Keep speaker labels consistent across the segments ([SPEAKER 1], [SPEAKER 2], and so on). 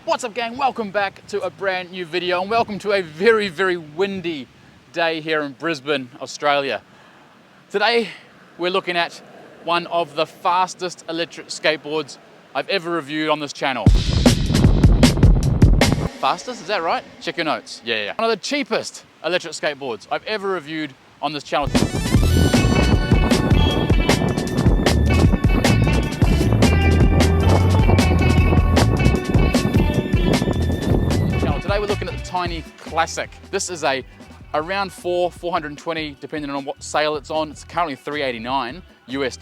[SPEAKER 1] What's up, gang? Welcome back to a brand new video and welcome to a very, very windy day here in Brisbane, Australia. Today we're looking at one of the fastest electric skateboards I've ever reviewed on this channel. Fastest, is that right? Check your notes. Yeah. One of the cheapest electric skateboards I've ever reviewed on this channel. Today we're looking at the TYNEE Classic. This is around $420, depending on what sale it's on. It's currently $389 US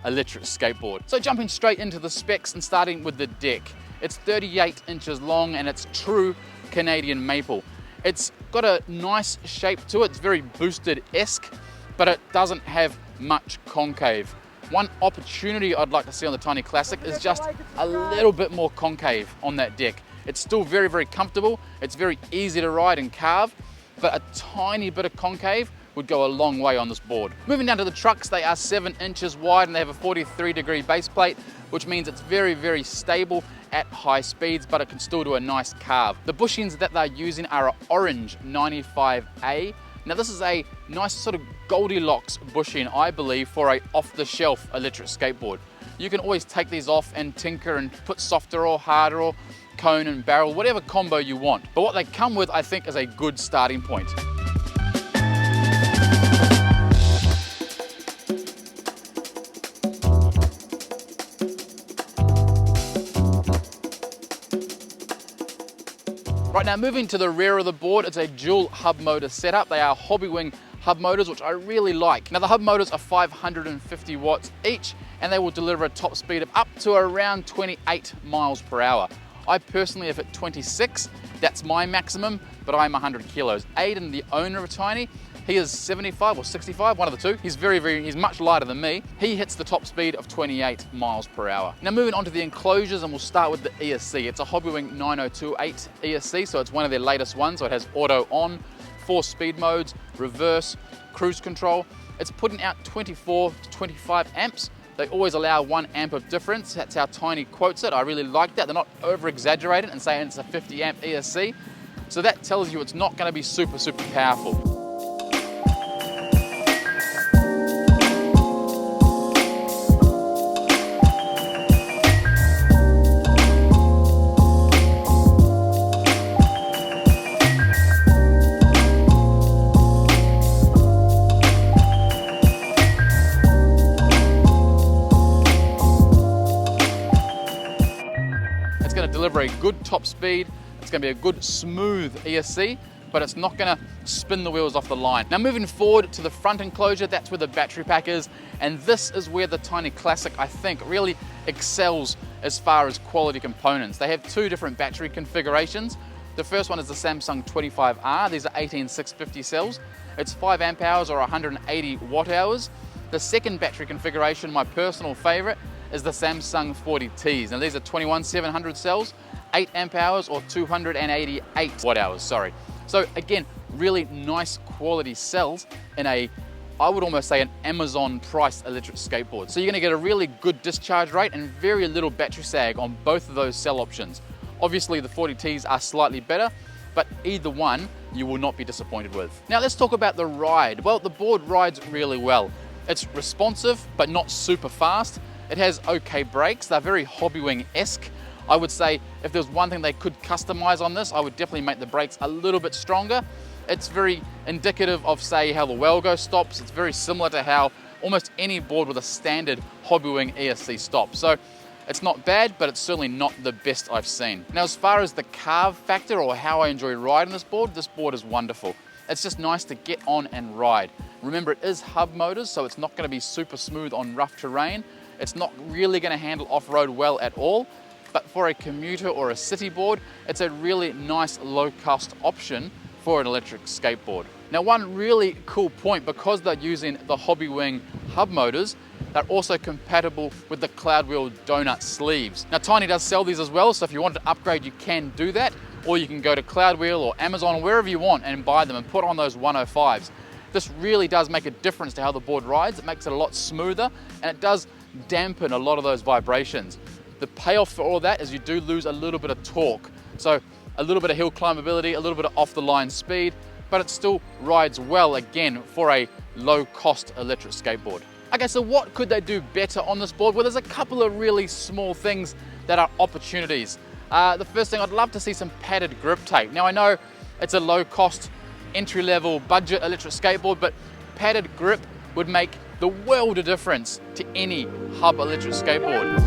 [SPEAKER 1] electric skateboard. So jumping straight into the specs and starting with the deck. It's 38 inches long and it's true Canadian maple. It's got a nice shape to it. It's very boosted-esque, but it doesn't have much concave. One opportunity I'd like to see on the TYNEE Classic is just a little bit more concave on that deck. It's still very, very comfortable. It's very easy to ride and carve, but a tiny bit of concave would go a long way on this board. Moving down to the trucks, they are 7 inches wide and they have a 43-degree base plate, which means it's very, very stable at high speeds, but it can still do a nice carve. The bushings that they're using are an orange 95A. Now this is a nice sort of Goldilocks bushing, I believe, for a off-the-shelf electric skateboard. You can always take these off and tinker and put softer or harder or cone and barrel, whatever combo you want. But what they come with, I think, is a good starting point. Right, now moving to the rear of the board, it's a dual hub motor setup. They are Hobbywing hub motors, which I really like. Now the hub motors are 550 watts each, and they will deliver a top speed of up to around 28 miles per hour. I personally have hit 26, that's my maximum, but I'm 100 kilos. Aidan, the owner of TYNEE, he is 75 or 65, one of the two. He's much lighter than me. He hits the top speed of 28 miles per hour. Now moving on to the enclosures, and we'll start with the ESC. It's a Hobbywing 9028 ESC, so it's one of their latest ones. So it has auto on, 4 speed modes, reverse, cruise control. It's putting out 24 to 25 amps. They always allow 1 amp of difference. That's how TYNEE quotes it. I really like that. They're not over exaggerating and saying it's a 50 amp ESC. So that tells you it's not going to be super, super powerful. It's going to deliver a good top speed. It's going to be a good smooth ESC, but it's not going to spin the wheels off the line. Now moving forward to the front enclosure, that's where the battery pack is, and this is where the TYNEE Classic, I think, really excels as far as quality components. They have 2 different battery configurations. The first one is the Samsung 25R. These are 18650 cells. It's 5 amp hours or 180 watt hours. The second battery configuration, my personal favorite, is the Samsung 40Ts. Now these are 21700 cells, 8 amp hours or 288 watt hours, sorry. So again, really nice quality cells in I would almost say an Amazon price electric skateboard. So you're gonna get a really good discharge rate and very little battery sag on both of those cell options. Obviously the 40Ts are slightly better, but either one you will not be disappointed with. Now let's talk about the ride. Well, the board rides really well. It's responsive, but not super fast. It has okay brakes. They're very Hobbywing-esque. I would say if there's one thing they could customize on this, I would definitely make the brakes a little bit stronger. It's very indicative of, say, how the Wellgo stops. It's very similar to how almost any board with a standard Hobbywing ESC stops. So it's not bad, but it's certainly not the best I've seen. Now, as far as the carve factor or how I enjoy riding this board is wonderful. It's just nice to get on and ride. Remember, it is hub motors, so it's not going to be super smooth on rough terrain. It's not really going to handle off-road well at all, but for a commuter or a city board, it's a really nice low-cost option for an electric skateboard. Now, one really cool point, because they're using the Hobbywing hub motors, they're also compatible with the Cloudwheel donut sleeves. Now, TYNEE does sell these as well, so if you want to upgrade, you can do that, or you can go to Cloudwheel or Amazon or wherever you want and buy them and put on those 105s. This really does make a difference to how the board rides. It makes it a lot smoother, and it does dampen a lot of those vibrations. The payoff for all that is you do lose a little bit of torque. So a little bit of hill climbability, a little bit of off the line speed, but it still rides well again for a low cost electric skateboard. Okay, so what could they do better on this board? Well, there's a couple of really small things that are opportunities. The first thing, I'd love to see some padded grip tape. Now I know it's a low cost, entry level budget electric skateboard, but padded grip would make the world of difference to any hub electric skateboard.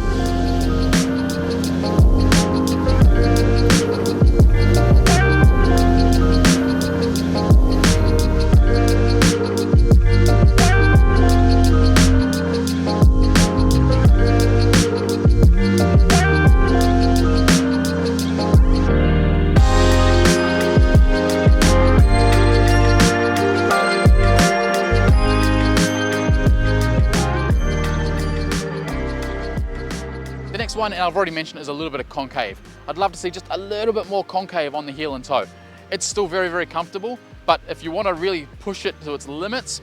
[SPEAKER 1] The next one, and I've already mentioned, is a little bit of concave. I'd love to see just a little bit more concave on the heel and toe. It's still very, very comfortable, but if you want to really push it to its limits,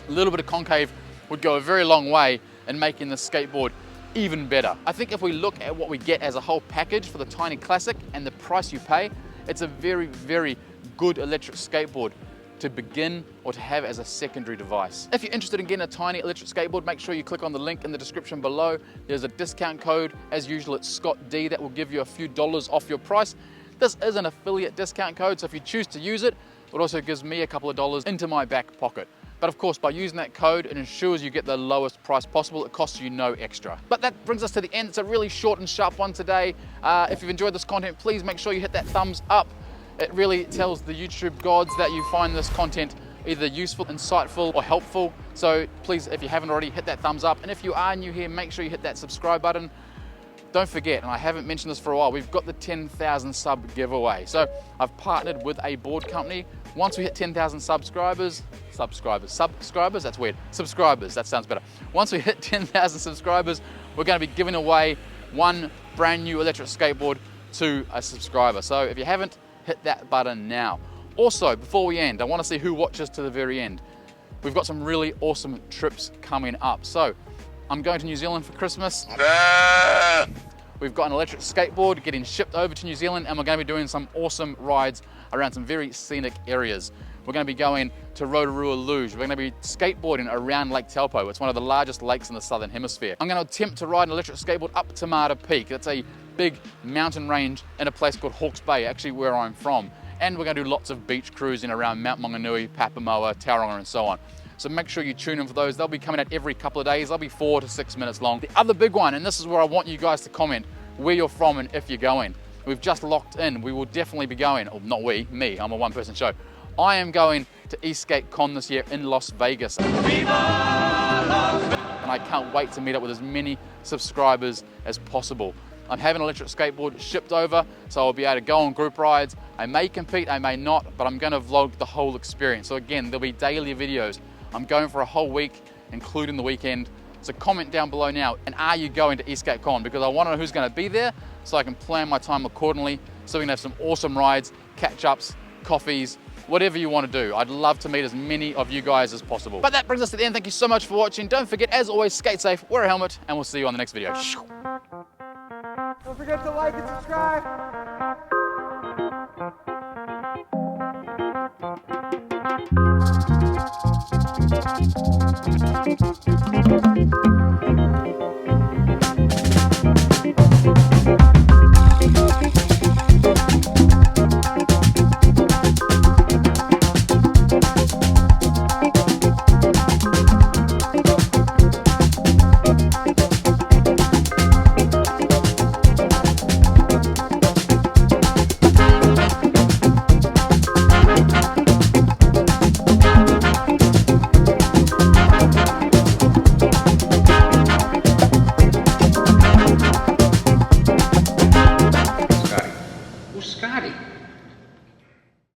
[SPEAKER 1] a little bit of concave would go a very long way in making the skateboard even better. I think if we look at what we get as a whole package for the TYNEE Classic and the price you pay, it's a very, very good electric skateboard to begin or to have as a secondary device. If you're interested in getting a TYNEE electric skateboard, make sure you click on the link in the description below. There's a discount code, as usual it's Scott D, that will give you a few dollars off your price. This is an affiliate discount code, so if you choose to use it, it also gives me a couple of dollars into my back pocket. But of course, by using that code, it ensures you get the lowest price possible. It costs you no extra. But that brings us to the end. It's a really short and sharp one today. If you've enjoyed this content, please make sure you hit that thumbs up. It really tells the YouTube gods that you find this content either useful, insightful, or helpful. So please, if you haven't already, hit that thumbs up. And if you are new here, make sure you hit that subscribe button. Don't forget, and I haven't mentioned this for a while, we've got the 10,000 sub giveaway. So I've partnered with a board company. Once we hit 10,000 subscribers, that's weird. Subscribers, that sounds better. Once we hit 10,000 subscribers, we're going to be giving away one brand new electric skateboard to a subscriber. So if you haven't, hit that button now. Also, before we end, I want to see who watches to the very end. We've got some really awesome trips coming up. So I'm going to New Zealand for Christmas. We've got an electric skateboard getting shipped over to New Zealand, and we're going to be doing some awesome rides around some very scenic areas. We're going to be going to Rotorua Luge. We're going to be skateboarding around Lake Taupo. It's one of the largest lakes in the Southern Hemisphere. I'm going to attempt to ride an electric skateboard up Tamata Peak. That's a big mountain range in a place called Hawke's Bay, actually where I'm from. And we're going to do lots of beach cruising around Mount Maunganui, Papamoa, Tauranga, and so on. So make sure you tune in for those. They'll be coming out every couple of days. They'll be 4 to 6 minutes long. The other big one, and this is where I want you guys to comment where you're from and if you're going. We've just locked in. We will definitely be going, or not we, me, I'm a one-person show. I am going to Skate Con this year in Las Vegas. And I can't wait to meet up with as many subscribers as possible. I'm having an electric skateboard shipped over, so I'll be able to go on group rides. I may compete, I may not, but I'm going to vlog the whole experience. So again, there'll be daily videos. I'm going for a whole week, including the weekend. So comment down below now, and are you going to Skate Con? Because I want to know who's going to be there so I can plan my time accordingly, so we can have some awesome rides, catch-ups, coffees, whatever you want to do. I'd love to meet as many of you guys as possible. But that brings us to the end. Thank you so much for watching. Don't forget, as always, skate safe, wear a helmet, and we'll see you on the next video.
[SPEAKER 2] Don't forget to like and subscribe.